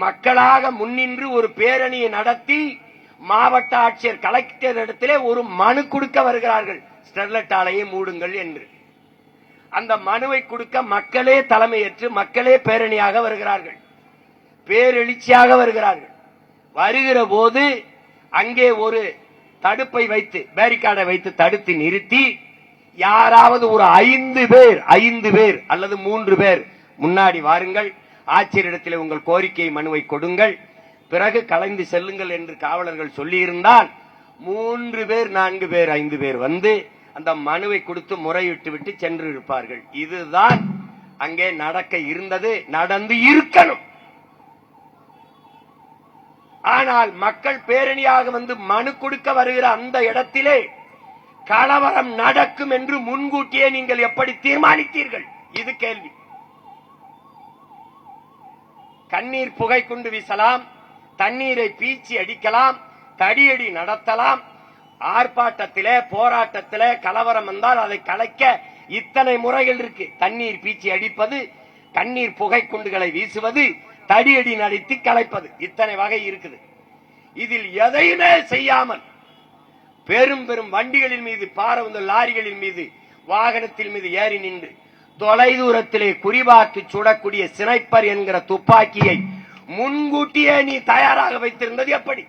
மக்களாக முன்னின்று ஒரு பேரணியை நடத்தி மாவட்ட ஆட்சியர் கலெக்டர் இடத்திலே ஒரு மனு கொடுக்க வருகிறார்கள், ஸ்டெர்லைட் ஆலையை மூடுங்கள் என்று. அந்த மனுவை கொடுக்க மக்களே தலைமையேற்று மக்களே பேரணியாக வருகிறார்கள், பேரெழுச்சியாக வருகிறார்கள். வருகிற போது அங்கே ஒரு தடுப்பை வைத்து பேரிகார்டை வைத்து தடுத்து நிறுத்தி யாராவது ஒரு 5 பேர் அல்லது 3 பேர் முன்னாடி வாருங்கள், ஆட்சியரிடத்தில் உங்கள் கோரிக்கை மனுவை கொடுங்கள், பிறகு கலைந்து செல்லுங்கள் என்று காவலர்கள் சொல்லியிருந்தால் 3 பேர் 4 பேர் 5 பேர் வந்து அந்த மனுவை கொடுத்து முறையிட்டு விட்டு சென்று இருப்பார்கள். இதுதான் அங்கே நடக்க இருந்தது, நடந்து இருக்கணும். ஆனால் மக்கள் பேரணியாக வந்து மனு கொடுக்க வருகிற அந்த இடத்திலே கலவரம் நடக்கும் என்று முன்கூட்டியே நீங்கள் எப்படி தீர்மானித்தீர்கள்? இது கேள்வி. கண்ணீர் புகை கொண்டு வீசலாம், தண்ணீரை பீச்சி அடிக்கலாம், தடியடி நடத்தலாம். ஆர்ப்பாட்டத்திலே போராட்டத்திலே கலவரம் வந்தால் அதை கலைக்க இத்தனை முறைகள் இருக்கு. தண்ணீர் பீச்சி அடிப்பது, கண்ணீர் புகை குண்டுகளை வீசுவது, தடியடி நடத்தி கலைப்பது, இத்தனை வகை இருக்குது. இதில் எதையுமே செய்யாமல் பெரும் பெரும் வண்டிகளின் மீது, பாரவுந்த லாரிகளின் மீது, வாகனத்தின் மீது ஏறி நின்று தொலைதூரத்திலே குறிபார்த்து சுடக்கூடிய ஸ்னைப்பர் என்கிற துப்பாக்கியை முன்கூட்டியே நீ தயாராக வைத்திருந்தது எப்படி?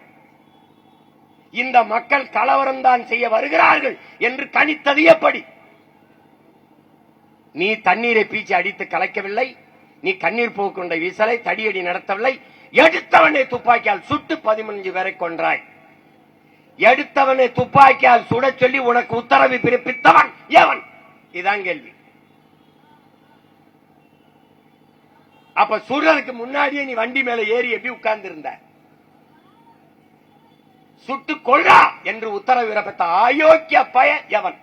இந்த மக்கள் கலவரம் தான் செய்ய வருகிறார்கள் என்று கணித்தது எப்படி? நீ தண்ணீரை பீச்சி அடித்து கலைக்கவில்லை, நீ கண்ணீர் போக்குண்டை வீசலை, தடியடி நடத்தவில்லை. எடுத்தவனை துப்பாக்கியால் சுட்டு 15 பேரை கொன்றாய். எடுத்தவனை துப்பாக்கியால் சுட சொல்லி உனக்கு உத்தரவு பிறப்பித்தவன் எவன்? இதான் கேள்வி. அப்ப சுடுறதுக்கு முன்னாடியே நீ வண்டி மேல ஏறி எப்படி உட்கார்ந்து இருந்த? சுட்டு கொள்றா என்று உத்தரவு பிறப்பித்த அயோக்கிய பய எவன்?